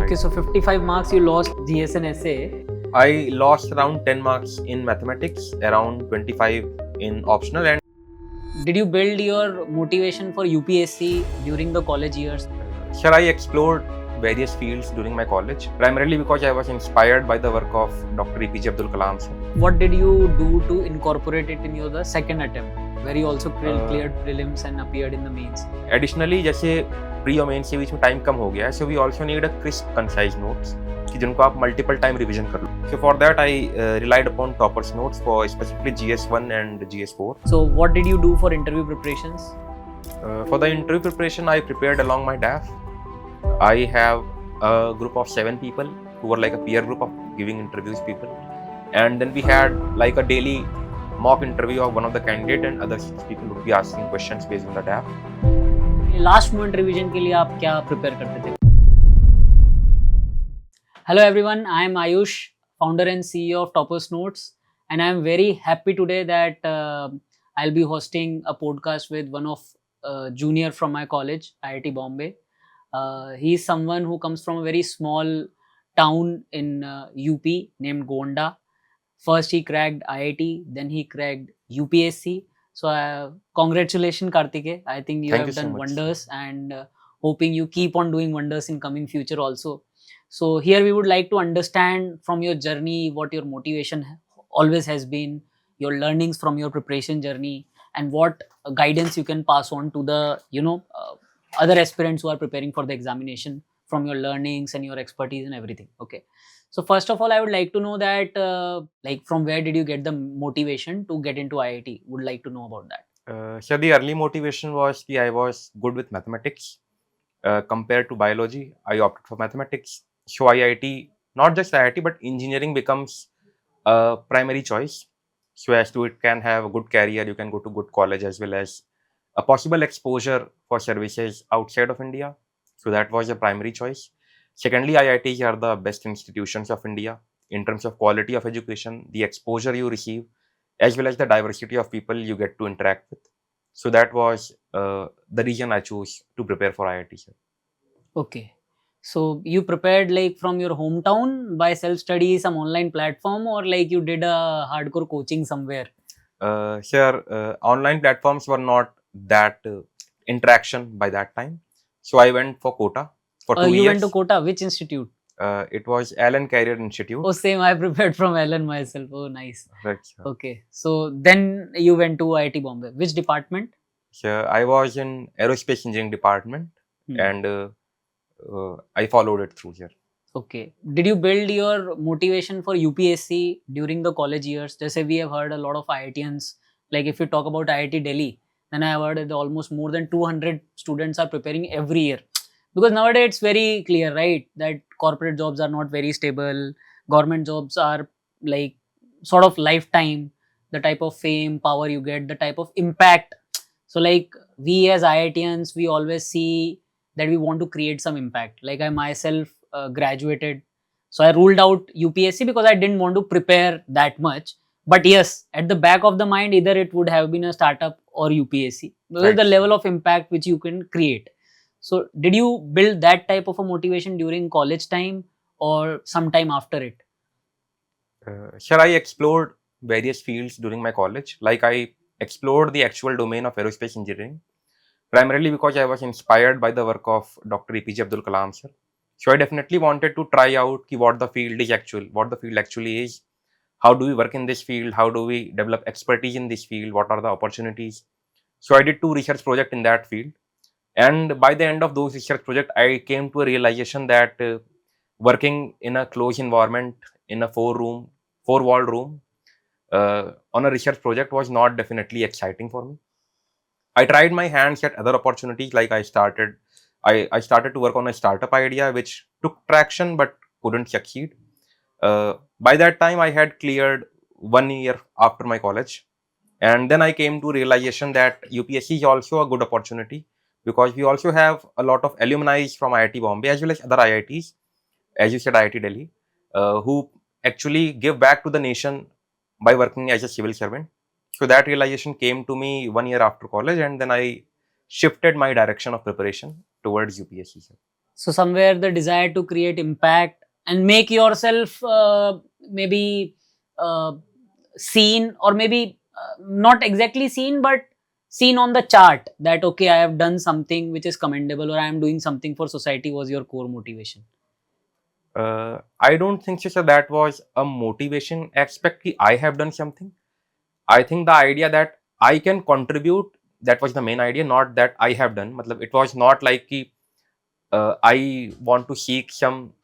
Okay, so 55 marks you lost GS and SA. I lost around 10 marks in mathematics, around 25 in optional, and Did you build your motivation for UPSC during the college years? sure, I explored various fields during my college, primarily because I was inspired by the work of Dr. APJ Abdul Kalam sir. What did you do to incorporate it in your the second attempt, where you also cleared prelims and appeared in the mains? Additionally, जैसे pre और main के बीच में time कम हो गया है, so we also need a crisp, concise notes कि जिनको आप multiple time revision कर लो. So for that, I relied upon ToppersNotes for specifically GS1 and GS4. So what did you do for interview preparations? For the interview preparation, I prepared along my DAF. I have a group of 7 people who were like a peer group of giving interviews people, and then we had like a daily mock interview of one of the candidate, and other 6 people would be asking questions based on the DAF. Last moment revision के लिए आप क्या prepare करते थे? Hello everyone, I am Ayush, founder and CEO of ToppersNotes, and I am very happy today that I'll be hosting a podcast with one of junior from my college, IIT Bombay. He is someone who comes from a very small town in UP named Gonda. First he cracked IIT, then he cracked UPSC. So congratulations Kartikey. I think you have done wonders, and hoping you keep on doing wonders in coming future also. So here we would like to understand from your journey what your motivation always has been, your learnings from your preparation journey, and what guidance you can pass on to the other aspirants who are preparing for the examination from your learnings and your expertise and everything. Okay. So first of all, I would like to know that like from where did you get the motivation to get into IIT? Would like to know about that. So the early motivation was that I was good with mathematics. Compared to biology, I opted for mathematics. So IIT, not just IIT, but engineering becomes a primary choice. So as to it can have a good career, you can go to good college as well as a possible exposure for services outside of India. So that was a primary choice. Secondly, IITs are the best institutions of India in terms of quality of education, the exposure you receive, as well as the diversity of people you get to interact with. So that was the reason I chose to prepare for IIT. Sir. Okay. So you prepared like from your hometown by self-study, some online platform, or like you did a hardcore coaching somewhere? Sir, online platforms were not that interaction by that time. So I went for Kota for 2 years. You went to Kota, which institute? It was Allen Career Institute. Oh, same. I prepared from Allen myself. Oh, nice. Right. Sir. Okay. So then you went to IIT Bombay. Which department? Sir, I was in aerospace engineering department, and I followed it through here. Okay. Did you build your motivation for UPSC during the college years? Just say we have heard a lot of IITians. Like if you talk about IIT Delhi, then I have heard that almost more than 200 students are preparing every year. Because nowadays it's very clear, right, that corporate jobs are not very stable. Government jobs are like sort of lifetime. The type of fame, power you get, the type of impact. So like we as IITians, we always see that we want to create some impact. Like I myself graduated. So I ruled out UPSC because I didn't want to prepare that much. But yes, at the back of the mind, either it would have been a startup or UPSC. Because the level of impact which you can create. So did you build that type of a motivation during college time or sometime after it? Sir, I explored various fields during my college. Like I explored the actual domain of aerospace engineering, primarily because I was inspired by the work of Dr. APJ Abdul Kalam sir. So I definitely wanted to try out what the field actually is. How do we work in this field? How do we develop expertise in this field? What are the opportunities? So I did 2 research projects in that field. And by the end of those research projects, I came to a realization that working in a closed environment, in a 4-wall room, on a research project was not definitely exciting for me. I tried my hands at other opportunities, like I started to work on a startup idea which took traction but couldn't succeed. By that time, I had cleared 1 year after my college. And then I came to realization that UPSC is also a good opportunity because we also have a lot of alumni from IIT Bombay as well as other IITs, as you said, IIT Delhi, who actually give back to the nation by working as a civil servant. So that realization came to me 1 year after college, and then I shifted my direction of preparation towards UPSC. So somewhere the desire to create impact and make yourself maybe uh, seen, or maybe not exactly seen, but seen on the chart, that okay, I have done something which is commendable, or I am doing something for society, was your core motivation? I don't think so, sir, that was a motivation aspect ki I have done something. I think the idea that I can contribute, that was the main idea, not that I have done. Matlab, it was not like ki, I want to seek some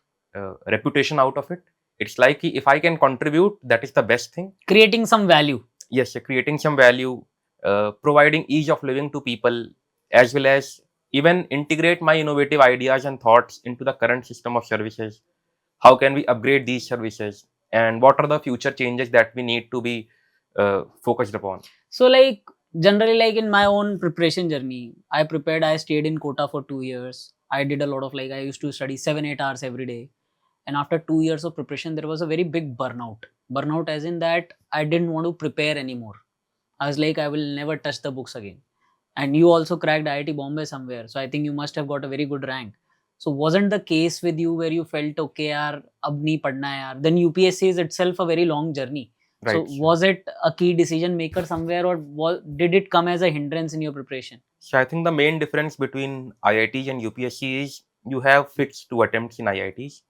reputation out of it. It's like ki if I can contribute, that is the best thing. Creating some value. Yes, sir, creating some value, providing ease of living to people, as well as even integrate my innovative ideas and thoughts into the current system of services. How can we upgrade these services, and what are the future changes that we need to be focused upon? So like generally, like in my own preparation journey, I stayed in Kota for 2 years. I did a lot of, like, I used to study 7-8 hours every day. And after 2 years of preparation, there was a very big burnout, as in that I didn't want to prepare anymore. I was like, I will never touch the books again. And you also cracked IIT Bombay somewhere, so I think you must have got a very good rank. So wasn't the case with you where you felt, okay yaar, ab nahi padna hai yaar? Then UPSC is itself a very long journey. So Right. was it a key decision maker somewhere, or did it come as a hindrance in your preparation? So I think the main difference between IITs and UPSC is you have fixed 2 attempts in IITs,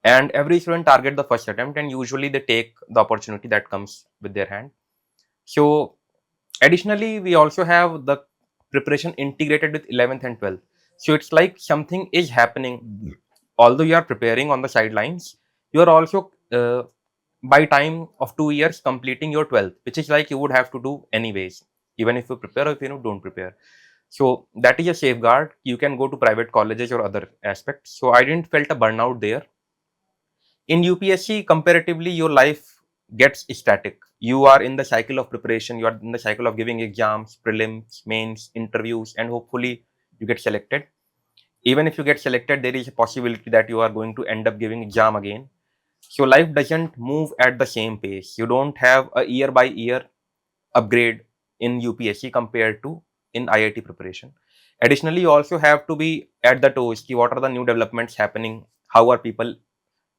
and every student target the first attempt, and usually they take the opportunity that comes with their hand. So additionally, we also have the preparation integrated with 11th and 12th. So it's like something is happening. Although you are preparing on the sidelines, you are also by time of 2 years completing your 12th, which is like you would have to do anyways, even if you prepare or if you don't prepare. So that is a safeguard. You can go to private colleges or other aspects. So I didn't felt a burnout there. In UPSC, comparatively, your life gets static. You are in the cycle of preparation, you are in the cycle of giving exams, prelims, mains, interviews, and hopefully you get selected. Even if you get selected, there is a possibility that you are going to end up giving exam again. So life doesn't move at the same pace. You don't have a year by year upgrade in UPSC compared to in IIT preparation. Additionally, you also have to be at the toes. What are the new developments happening? How are people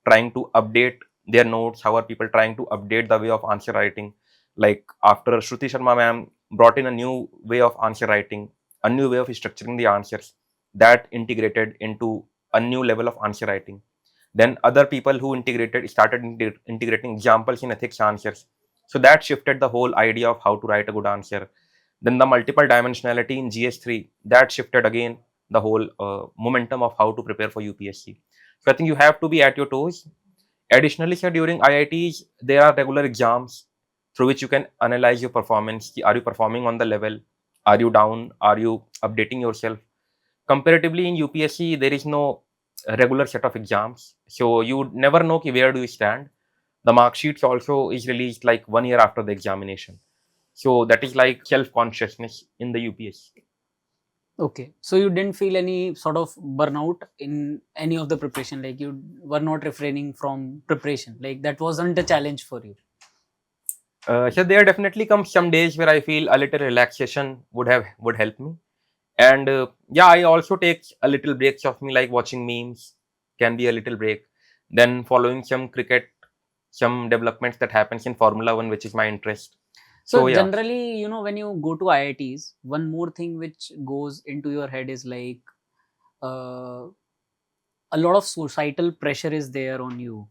trying to update their notes? How are people trying to update the way of answer writing? Like after Shruti Sharma ma'am brought in a new way of answer writing, a new way of structuring the answers, that integrated into a new level of answer writing. Then other people who started integrating examples in ethics answers. So that shifted the whole idea of how to write a good answer. Then the multiple dimensionality in GS3, that shifted again the whole momentum of how to prepare for UPSC. So I think you have to be at your toes. Additionally, sir, during IITs, there are regular exams through which you can analyze your performance. Are you performing on the level? Are you down? Are you updating yourself? Comparatively, in UPSC, there is no regular set of exams. So you never know where do you stand. The mark sheets also is released like 1 year after the examination. So that is like self-consciousness in the UPSC. Okay, so you didn't feel any sort of burnout in any of the preparation, like you were not refraining from preparation, like that wasn't a challenge for you? So there definitely comes some days where I feel a little relaxation would help me. And yeah, I also take a little breaks of me, like watching memes can be a little break. Then following some cricket, some developments that happens in Formula One, which is my interest. So So yeah, generally, when you go to IITs, one more thing which goes into your head is like uh, a lot of societal pressure is there on you.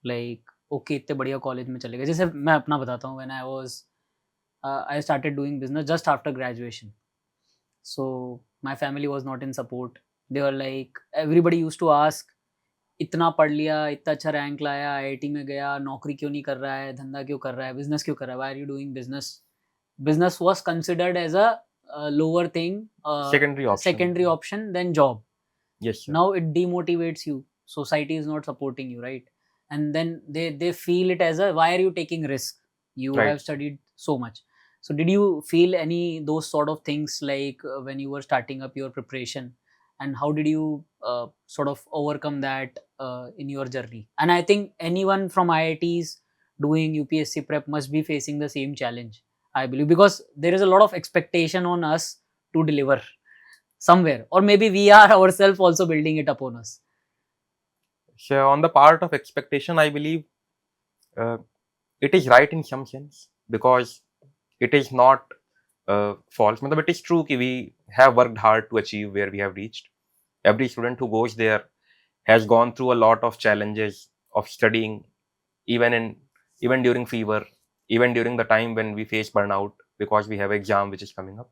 Like, okay, इतने बढ़िया college में चले गए. जैसे मैं अपना बताता हूँ, when I started doing business just after graduation. So my family was not in support. They were like, everybody used to ask, इतना पढ़ लिया, इतना अच्छा रैंक लाया, आईआईटी में गया, नौकरी क्यों नहीं कर रहा है, धंधा क्यों कर रहा है, बिजनेस क्यों कर रहा है, why are you doing business? Business was considered as a lower thing, secondary option. secondary option than job. Yes, sir. Now it demotivates you. Society is not supporting you, right? And then they feel it as a, why are you taking risk? You Right. have studied so much. So did you feel any those sort of things, like when you were starting up your preparation, and how did you sort of overcome that in your journey? And I think anyone from IITs doing UPSC prep must be facing the same challenge, I believe, because there is a lot of expectation on us to deliver. somewhere, or maybe we are ourselves also building it upon us? So on the part of expectation, I believe uh, it is right in some sense, because it is not false. Matlab, it is true that we have worked hard to achieve where we have reached. Every student who goes there has gone through a lot of challenges of studying, even in even during fever, even during the time when we face burnout because we have exam which is coming up.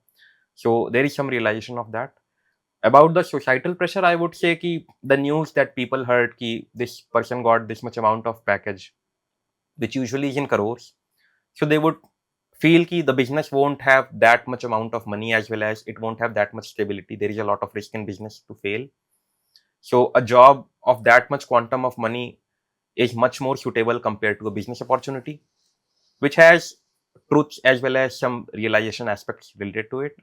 So there is some realization of that. About the societal pressure, I would say ki the news that people heard ki this person got this much amount of package, which usually is in crores. So they would feel ki the business won't have that much amount of money, as well as it won't have that much stability. There is a lot of risk in business to fail. So a job of that much quantum of money is much more suitable compared to a business opportunity, which has truths as well as some realization aspects related to it.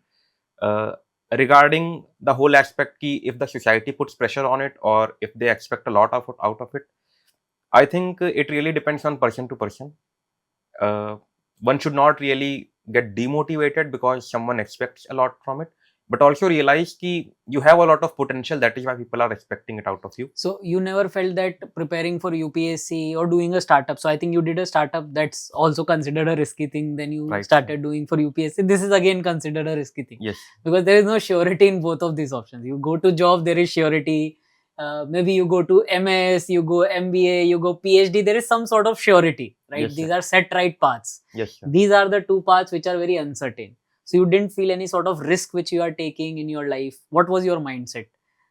Uh, Regarding the whole aspect, ki if the society puts pressure on it or if they expect a lot of out of it, I think it really depends on person to person. Uh, One should not really get demotivated because someone expects a lot from it, but also realize ki you have a lot of potential. That is why people are expecting it out of you. So you never felt that preparing for UPSC or doing a startup. So I think you did a startup that's also considered a risky thing. Then you Right. started doing for UPSC. This is again considered a risky thing. Yes. Because there is no surety in both of these options. You go to job, there is surety. Maybe you go to MS, you go MBA, you go PhD. There is some sort of surety, right? Yes, These sir. are set right paths. Yes, sir. These are the two paths which are very uncertain. So you didn't feel any sort of risk which you are taking in your life. What was your mindset?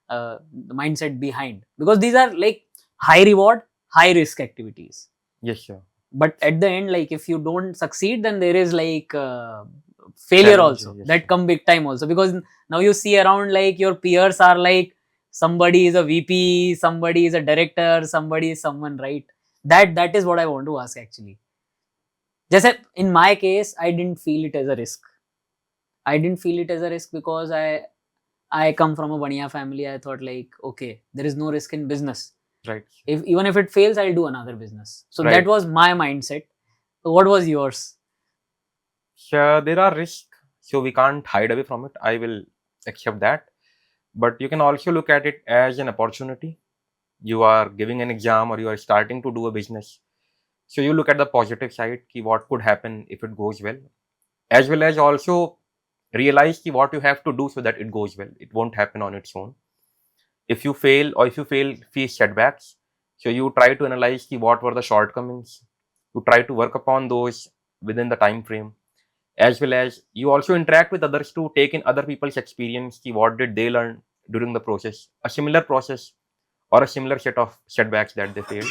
The mindset behind, because these are like high reward, high risk activities. Yes, sir. But at the end, like if you don't succeed, then there is like failure Challenge, also, yes, that sir. come big time also, because now you see around like your peers are like somebody is a VP, somebody is a director, somebody is someone, right? That is what I want to ask actually. Just in my case, I didn't feel it as a risk. I didn't feel it as a risk because I come from a Baniya family. I thought like, okay, there is no risk in business. Right. If even if it fails, I'll do another business. So that Right. was my mindset. So what was yours? Sure, there are risks, so we can't hide away from it. I will accept that. But you can also look at it as an opportunity. You are giving an exam or you are starting to do a business. So you look at the positive side, ki what could happen if it goes well as also realize ki what you have to do so that it goes well. It won't happen on its own. If you fail or if you fail, face setbacks. So you try to analyze ki what were the shortcomings. You try to work upon those within the time frame, as well as you also interact with others to take in other people's experience. Ki what did they learn during the process, a similar process or a similar set of setbacks that they failed.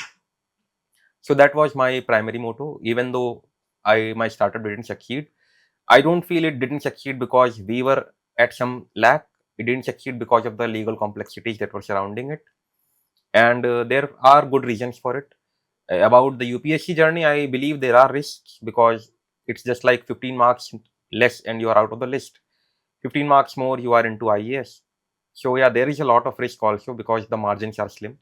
So that was my primary motto. Even though my startup didn't succeed, I don't feel it didn't succeed because we were at some lack. It didn't succeed because of the legal complexities that were surrounding it, and there are good reasons for it. About the UPSC journey, I believe there are risks because it's just like 15 marks less and you are out of the list. 15 marks more, you are into IAS. So yeah, there is a lot of risk also because the margins are slim.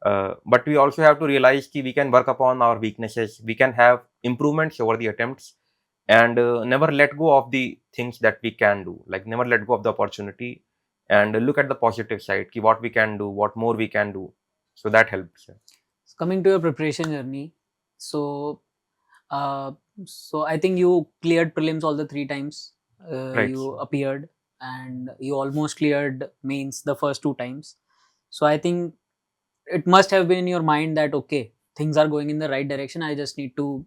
But we also have to realize that we can work upon our weaknesses. We can have improvements over the attempts, and never let go of the things that we can do. Like never let go of the opportunity and look at the positive side. Ki what we can do, what more we can do. So that helps. Coming to your preparation journey, so uh, so I think you cleared prelims all the three times. Right. You appeared and you almost cleared mains the first two times. So I think it must have been in your mind that okay, things are going in the right direction. I just need to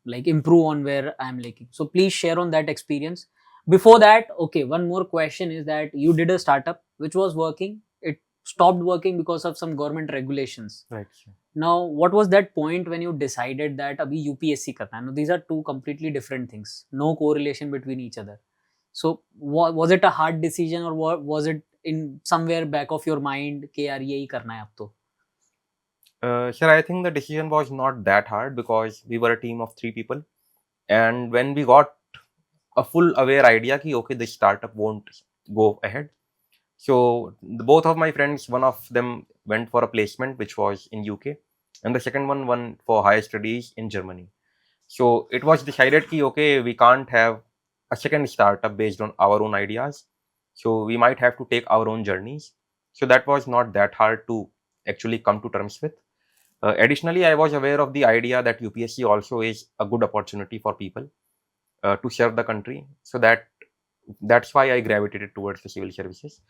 like improve on where I'm lacking. So please share on that experience. Before that, okay, one more question is that you did a startup which was working. It stopped working because of some government regulations. Right. Now, what was that point when you decided that abhi UPSC karna hai? Now, these are two completely different things. No correlation between each other. So, was it a hard decision or was it in somewhere back of your mind कि यार यही करना है अब तो? Sir, I think the decision was not that hard because we were a team of 3 people, and when we got a full aware idea कि okay, this startup won't go ahead. So both of my friends, one of them went for a placement which was in UK, and the second one went for higher studies in Germany. So it was decided कि okay, we can't have a second startup based on our own ideas. So we might have to take our own journeys. So that was not that hard to actually come to terms with. Additionally, I was aware of the idea that UPSC also is a good opportunity for people to serve the country. So that's why I gravitated towards the civil services.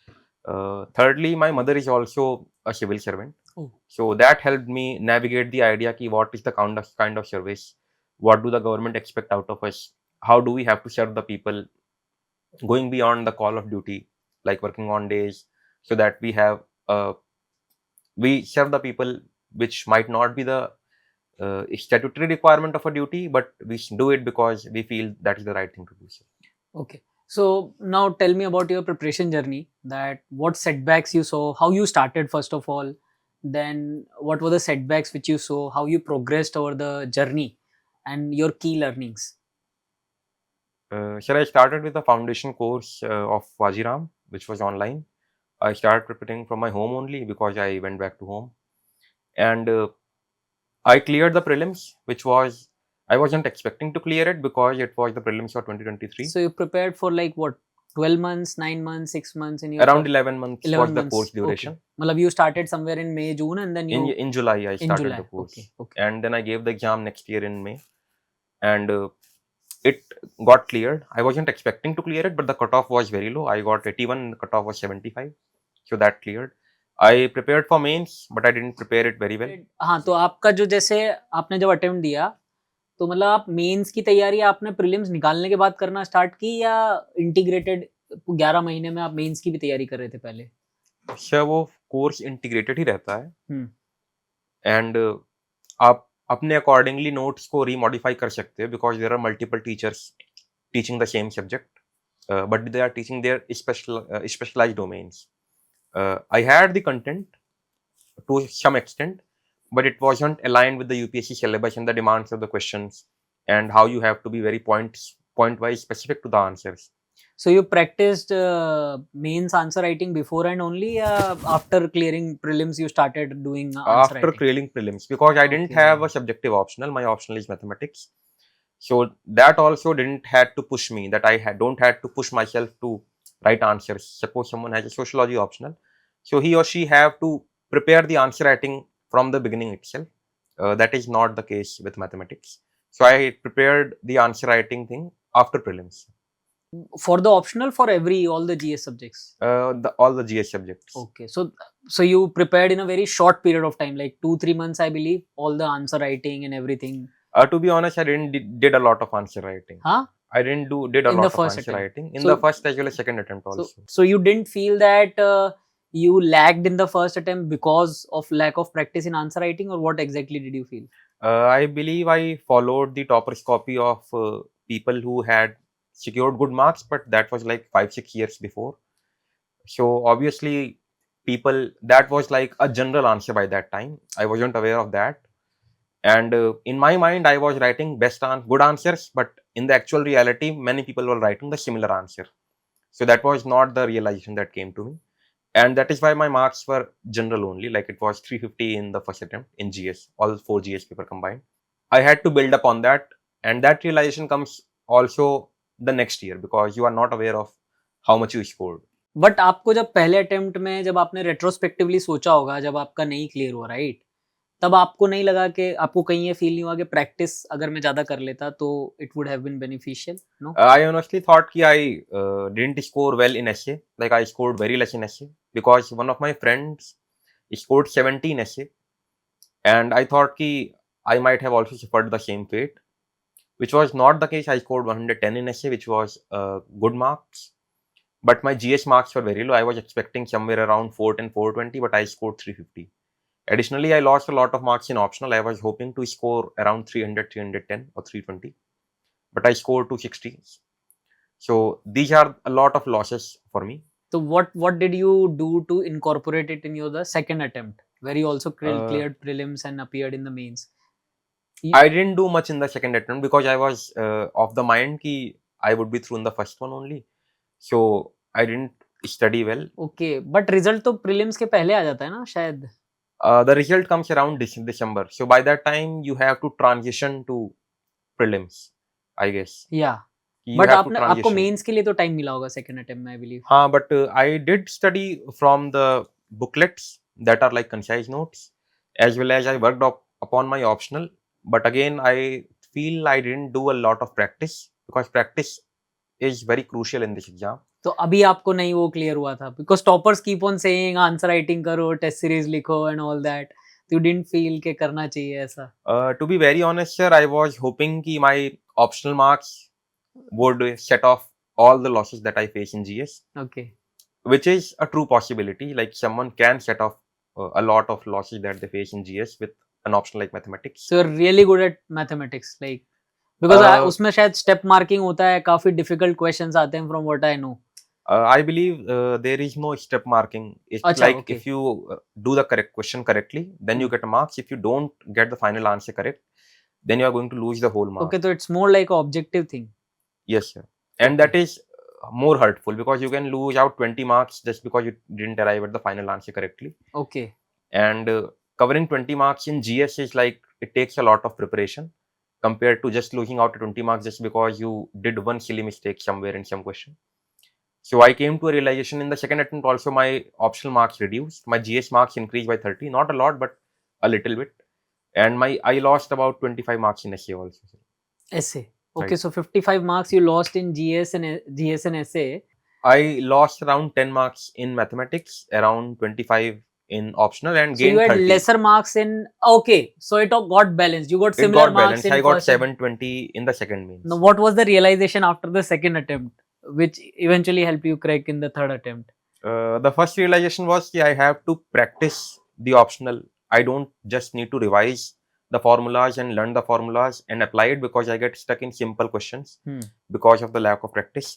Thirdly, my mother is also a civil servant. Oh. So that helped me navigate the idea ki what is the kind of service, what do the government expect out of us, how do we have to serve the people, going beyond the call of duty, like working on days, so that we serve the people, which might not be the statutory requirement of a duty, but we do it because we feel that is the right thing to do. Okay. So now tell me about your preparation journey, that what setbacks you saw, how you started first of all, then what were the setbacks which you saw, how you progressed over the journey, and your key learnings. Sir, I started with the foundation course of Wajiram, which was online. I started preparing from my home only because I went back to home. And I cleared the prelims, which was, I wasn't expecting to clear it because it was the prelims for 2023. So you prepared for like what, 12 months, 9 months, 6 months in your Around 11 months 11 was the months. course duration. Okay. Matlab you started somewhere in May, June, and then you In July, I started July. the course. Okay. Okay. And then I gave the exam next year in May. And it got cleared. I wasn't expecting to clear it, but the cutoff was very low. I got 81, the cutoff was 75. So that cleared. I prepared for mains, but I didn't prepare it very well. हाँ, तो आपका जो जैसे आपने जब attempt दिया, तो मतलब आप मेंस की तैयारी आपने प्रीलिम्स निकालने के बाद करना स्टार्ट की, या इंटीग्रेटेड 11 महीने में आप मेंस की भी तैयारी कर रहे थे पहले? अच्छा, वो कोर्स इंटीग्रेटेड ही रहता है हम्म. एंड आप अपने अकॉर्डिंगली नोट्स को रीमॉडिफाई कर सकते हो because there are multiple teachers teaching the same subject but they are teaching their specialised domains. I had the content to some extent, but it wasn't aligned with the UPSC syllabus and the demands of the questions and how you have to be very point wise specific to the answers. So you practiced mains answer writing before and only, after clearing prelims you started doing answer After writing? clearing prelims, because I didn't Okay. have a subjective optional. My optional is mathematics, so that also didn't had to push me, that don't had to push myself to write answers. Suppose someone has a sociology optional, so he or she have to prepare the answer writing from the beginning itself. That is not the case with mathematics. So I prepared the answer writing thing after prelims. For the optional, for all the GS subjects? All the GS subjects. Okay, so you prepared in a very short period of time, like 2-3 months, I believe, all the answer writing and everything. To be honest, I didn't did a lot of answer writing. Huh? I didn't did a In lot the of first answer attempt. writing in So- the first as well as second attempt also. So you didn't feel that you lagged in the first attempt because of lack of practice in answer writing, or what exactly did you feel? I believe I followed the toppers copy of people who had secured good marks, but that was like 5-6 years before. So obviously, that was like a general answer by that time. I wasn't aware of that, and in my mind, I was writing good answers, but in the actual reality, many people were writing the similar answer. So that was not the realization that came to me, and that is why my marks were general only. Like it was 350 in the first attempt in GS, all 4 GS paper combined. I had to build up on that, and that realization comes also the next year because you are not aware of how much you scored. But आपको जब पहले attempt में जब आपने retrospectively सोचा होगा, जब आपका नहीं क्लियर हुआ, राइट, तब आपको नहीं लगा कि आपको कहीं ये फील नहीं हुआ कि प्रैक्टिस अगर मैं ज्यादा कर लेता तो it would have been beneficial? No, I honestly thought कि I didn't score well in essay. Like I scored very less in essay because one of my friends scored 70 in essay, and I thought कि I might have also suffered the same fate, which was not the case. I scored 110 in essay, which was good marks. But my GS marks were very low. I was expecting somewhere around 410, 420, but I scored 350. Additionally, I lost a lot of marks in optional. I was hoping to score around 300, 310 or 320, but I scored 260. So these are a lot of losses for me. so what did you do to incorporate it in your the second attempt where you also cleared prelims and appeared in the mains? I didn't do much in the second attempt because I was of the mind कि I would be through in the first one only. So I didn't study well. Okay, but result तो prelims के पहले आ जाता है ना शायद? The result comes around December. So by that time you have to transition to prelims, I guess. Yeah. You but have to आपने आपको transition. Mains के लिए तो टाइम मिला होगा सेकंड अटेम्प्ट में, आई बिलीव. हाँ, but I did study from the booklets that are like concise notes, as well as I worked upon my optional. But again, I feel I didn't do a lot of practice because practice is very crucial in this exam. तो अभी आपको नहीं वो clear हुआ था, because toppers keep on saying answer writing करो, test series लिखो and all that. You didn't feel के करना चाहिए ऐसा? To be very honest, sir, I was hoping कि my optional marks would set off all the losses that I face in GS, okay. which is a true possibility. Like someone can set off a lot of losses that they face in GS with an option like mathematics. So you are really good at mathematics, like because Uh, उसमें शायद step marking होता है, काफी difficult questions आते हैं from what I know. I believe there is no step marking. It's अच्छा, like okay. if you do the correct question correctly, then you get a marks. If you don't get the final answer correct, then you are going to lose the whole mark. Okay, तो it's more like objective thing. Yes, sir. And that is more hurtful because you can lose out 20 marks just because you didn't arrive at the final answer correctly. Okay. And covering 20 marks in GS is like it takes a lot of preparation compared to just losing out 20 marks just because you did one silly mistake somewhere in some question. So I came to a realization in the second attempt also my optional marks reduced. My GS marks increased by 30, not a lot, but a little bit. And I lost about 25 marks in essay also. essay. Okay, Right. so 55 marks you lost in GS and essay. I lost around 10 marks in mathematics, around 25 in optional, and So you gained had 30. lesser marks in. Okay, so it all got balanced. You got It similar got marks balanced. in I got first and- 720 in the second means. Now, what was the realization after the second attempt, which eventually helped you crack in the third attempt? The first realization was that I have to practice the optional. I don't just need to revise the formulas and learn the formulas and apply it because I get stuck in simple questions because of the lack of practice.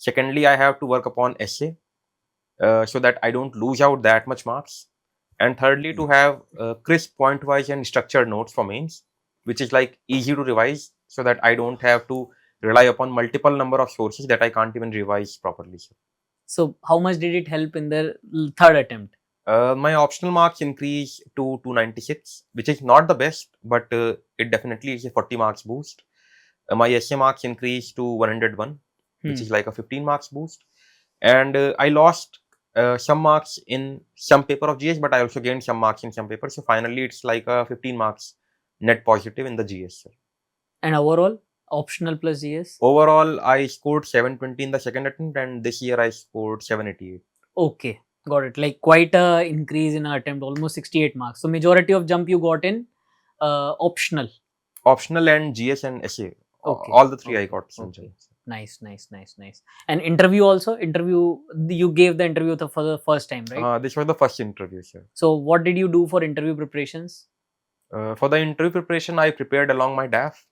Secondly, I have to work upon essay so that I don't lose out that much marks. And thirdly, to have crisp point-wise and structured notes for mains, which is like easy to revise so that I don't have to rely upon multiple number of sources that I can't even revise properly. So how much did it help in the third attempt? My optional marks increased to 296, which is not the best, but it definitely is a 40 marks boost. My essay marks increased to 101, which is like a 15 marks boost. And I lost some marks in some paper of GS, but I also gained some marks in some paper. So finally, it's like a 15 marks net positive in the GS. Sir. And overall, optional plus GS? Overall, I scored 720 in the second attempt, and this year I scored 788. Okay, got it. Like quite a increase in our attempt, almost 68 marks. So majority of jump you got in optional. Optional and GS and essay. Okay. All the three I Okay. got some Okay. jumps. Nice. And interview also? Interview, you gave the interview for the first time, right? This was the first interview, sir. So what did you do for interview preparations? For the interview preparation, I prepared along my DAF.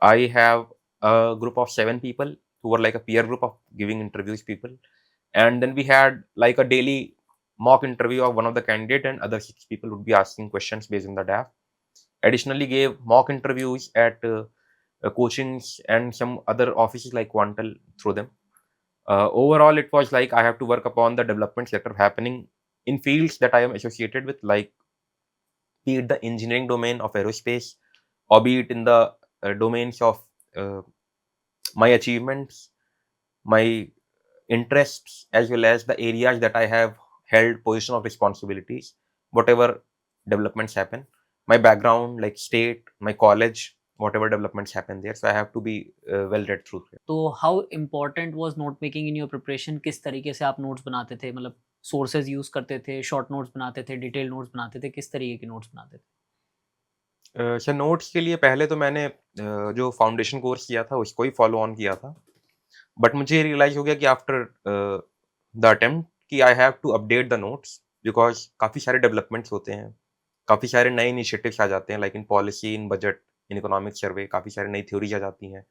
I have a group of 7 people who were like a peer group of giving interviews people. And then we had like a daily mock interview of one of the candidate and other 6 people would be asking questions based on the DAF. Additionally, gave mock interviews at coachings and some other offices like Quantal through them. Overall, it was like I have to work upon the developments that are happening in fields that I am associated with, like be it the engineering domain of aerospace or be it in the domains of my achievements, my interests, as well as the areas that I have held position of responsibilities, whatever developments happen, my background, like state, my college, whatever developments happen there. So I have to be well read through it. तो how important was note making in your preparation? किस तरीके से आप notes बनाते थे? मतलब sources use करते थे, short notes बनाते थे, detailed notes बनाते थे, किस तरीके के notes बनाते थे? सर नोट्स के लिए पहले तो मैंने जो फाउंडेशन कोर्स किया था उसको ही फॉलो ऑन किया था, बट मुझे रियलाइज हो गया कि आफ्टर द अटेम्प्ट कि I have to update the notes because काफ़ी सारे डेवलपमेंट्स होते हैं, काफ़ी सारे नए इनिशिएटिव्स आ जाते हैं, like in policy, in budget, in economic survey, काफ़ी सारी नई थ्योरीज आ जाती हैं,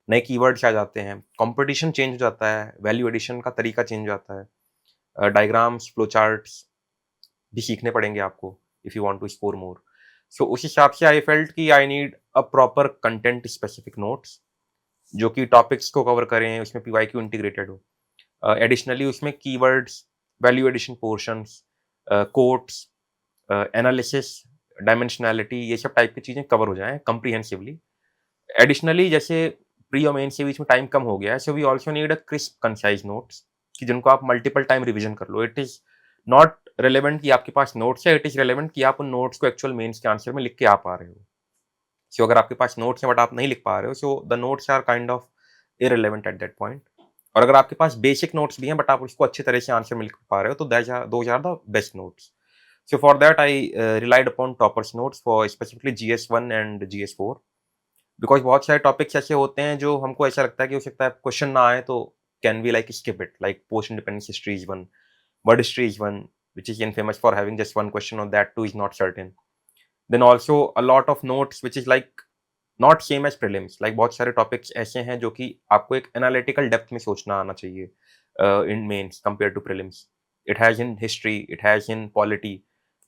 नए कीवर्ड्स आ जाते हैं, कंपटीशन चेंज हो जाता है, वैल्यू एडिशन का तरीका चेंज हो जाता है, डायग्राम्स, फ्लो चार्ट्स भी सीखने पड़ेंगे आपको if you want to score more. So उस हिसाब से आई फेल्ट कि I need a proper content specific notes जो कि टॉपिक्स को कवर करें, उसमें PYQ इंटीग्रेटेड हो. एडिशनली उसमें keywords, value addition portions, quotes, analysis, dimensionality, ये सब टाइप की चीज़ें कवर हो जाएं कम्प्रीहेंसिवली. एडिशनली जैसे प्री और मेंस के बीच में टाइम कम हो गया है, so we also need a crisp concise notes कि जिनको आप मल्टीपल टाइम रिवीजन कर लो. इट इज नॉट रेलेवेंट कि आपके पास नोट्स है, इट इज रेलेवेंट कि आप उन नोट्स को एक्चुअल मेंस के आंसर में लिख के आ पा रहे हो. सो अगर आपके पास नोट्स हैं बट आप नहीं लिख पा रहे हो, so the notes are kind of irrelevant at that point. और अगर आपके पास बेसिक नोट्स भी हैं बट आप उसको अच्छी तरह से आंसर में लिख पा रहे हो, तो those are the best notes. So for that, I relied upon Topper's Notes for specifically GS1 and GS4 because बहुत सारे टॉपिक्स ऐसे होते हैं जो हमको ऐसा लगता है कि हो सकता है क्वेश्चन ना आए, तो can we like skip it, like post independence history is one, world history is one, which is infamous for having just one question on that too is not certain. Then also a lot of notes which is like not same as prelims, like बहुत सारे topics ऐसे हैं जो कि आपको एक analytical depth में सोचना आना चाहिए in mains compared to prelims. It has in history, it has in polity.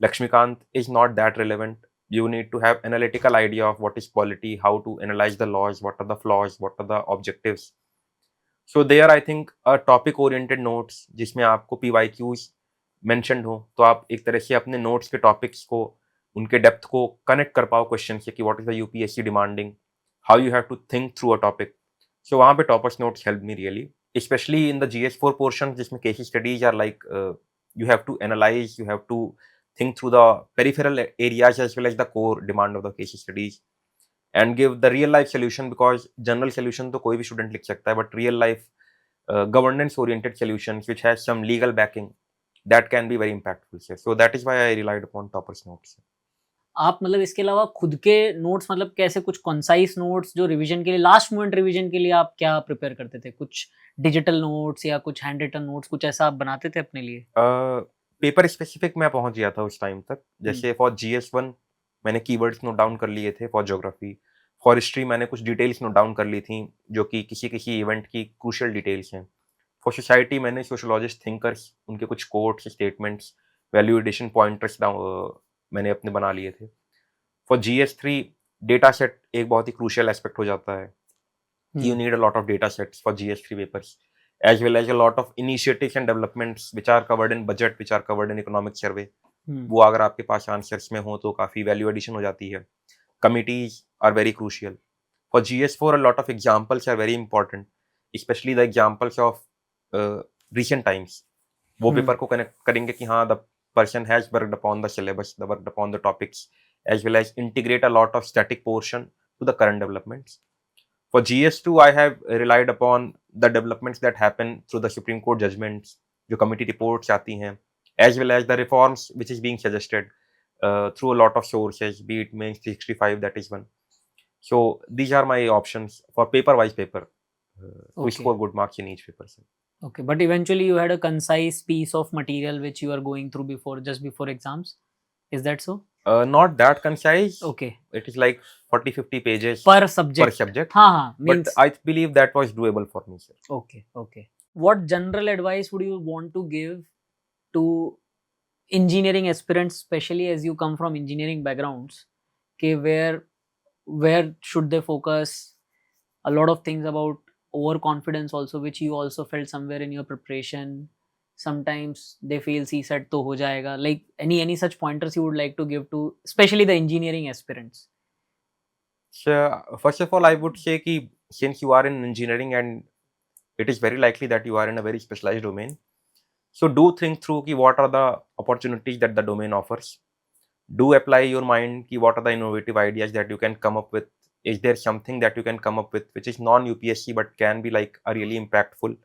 Lakshmikant is not that relevant. You need to have analytical idea of what is polity, how to analyze the laws, what are the flaws, what are the objectives. So there I think a topic oriented notes जिसमें आपको PYQs mentioned हो, तो आप एक तरह से अपने notes के topics को, उनके depth को connect कर पाओ question से कि what is the UPSC demanding, how you have to think through a topic. So वहाँ पे toppers notes helped me really, especially in the GS4 portion जिसमें case studies are like you have to analyze, you have to think through the peripheral areas as well as the core demand of the case studies and give the real life solution, because general solution तो कोई भी student लिख सकता है, but real life governance oriented solutions which has some legal backing, that can be very impactful sir. So that is why I relied upon toppers notes. आप मतलब इसके अलावा खुद के नोट्स मतलब कैसे कुछ कंसाइज नोट्स जो रिवीजन के लिए लास्ट मोमेंट रिवीजन के लिए आप क्या प्रिपेयर करते थे? कुछ डिजिटल नोट्स या कुछ हैंड रिटन नोट्स कुछ ऐसा आप बनाते थे अपने लिए? पेपर स्पेसिफिक मैं पहुंच गया था उस टाइम तक. जैसे फॉर GS1 मैंने कीवर्ड्स नोट डाउन कर लिए थे. फॉर ज्योग्राफी, फॉर हिस्ट्री मैंने कुछ डिटेल्स नोट डाउन कर ली थी जो कि किसी किसी इवेंट की क्रूशियल डिटेल्स हैं. फॉर सोसाइटी मैंने सोशोलॉजिस्ट थिंकर्स, उनके कुछ quotes, statements, value addition pointers मैंने अपने बना लिए थे. फॉर GS3 डेटा सेट एक बहुत ही क्रूशियल एस्पेक्ट हो जाता है. You need a lot of data sets for GS3 papers, as well as a lot of initiatives and developments which are covered in budget, which are covered in economic survey. वो अगर आपके पास answers में हो तो काफ़ी value addition हो जाती है. Committees are very crucial. For GS4, a lot of examples are very important, especially the examples of recent times. वो पेपर को कनेक्ट करेंगे कि हाँ, the person has worked upon the syllabus, the worked upon the topics, as well as integrate a lot of static portion to the current developments. For GS2, I have relied upon the developments that happen through the Supreme Court judgments, जो committee reports आती हैं, as well as the reforms which is being suggested through a lot of sources, be it mains 365, that is one. So these are my options for paper-wise paper to score good marks in each paper. Okay, but eventually you had a concise piece of material which you are going through just before exams. Is that so? Not that concise. Okay. It is like 40-50 pages Per subject. हाँ, but means I believe that was doable for me, sir. Okay. What general advice would you want to give to engineering aspirants, especially as you come from engineering backgrounds? Okay, where should they focus? A lot of things about overconfidence also, which you also felt somewhere in your preparation. Sometimes they feel CSET तो हो जाएगा. Like any such pointers you would like to give to especially the engineering aspirants? So first of all, I would say कि since you are in engineering and it is very likely that you are in a very specialized domain, so do think through कि what are the opportunities that the domain offers. Do apply your mind कि what are the innovative ideas that you can come up with. Is there something that you can come up with which is non-UPSC but can be like a really impactful?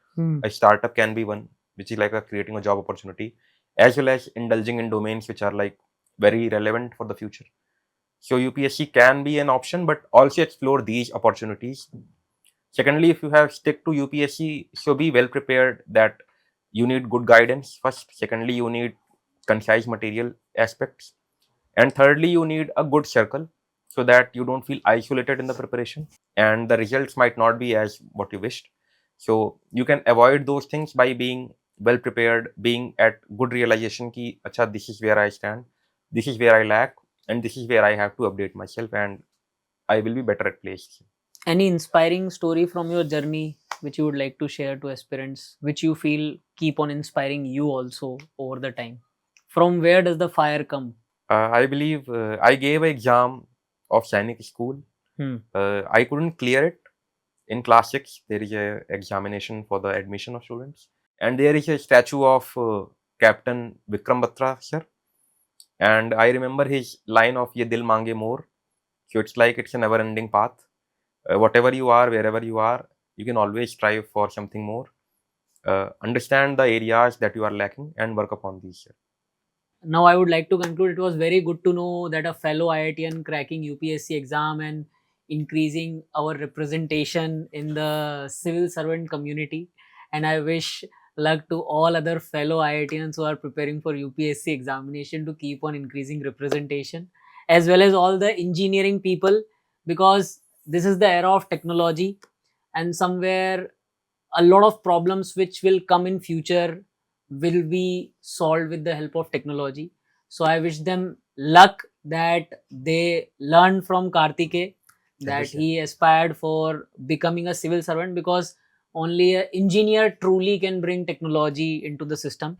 A startup can be one, which is like creating a job opportunity, as well as indulging in domains which are like very relevant for the future. So UPSC can be an option, but also explore these opportunities. Secondly, if you have stick to UPSC, so be well prepared that you need good guidance first. Secondly, you need concise material aspects. And thirdly, you need a good circle so that you don't feel isolated in the preparation and the results might not be as what you wished. So you can avoid those things by being well prepared, being at good realization ki, acha, this is where I stand, this is where I lack, and this is where I have to update myself and I will be better at place. Any inspiring story from your journey which you would like to share to aspirants, which you feel keep on inspiring you also over the time? From where does the fire come? I believe I gave an exam of Sainik school. I couldn't clear it in class 6, there is a examination for the admission of students, and there is a statue of Captain Vikram Batra, sir. And I remember his line of "Ye dil mange more." So it's like it's a never-ending path. Whatever you are, wherever you are, you can always strive for something more. Understand the areas that you are lacking and work upon these, sir. Now I would like to conclude. It was very good to know that a fellow IITian cracking UPSC exam and increasing our representation in the civil servant community. And I wish luck to all other fellow IITians who are preparing for UPSC examination to keep on increasing representation, as well as all the engineering people, because this is the era of technology, and somewhere a lot of problems which will come in future will be solved with the help of technology. So I wish them luck, that they learn from Kartikey, Thank you, that sir. he aspired for becoming a civil servant, because only an engineer truly can bring technology into the system.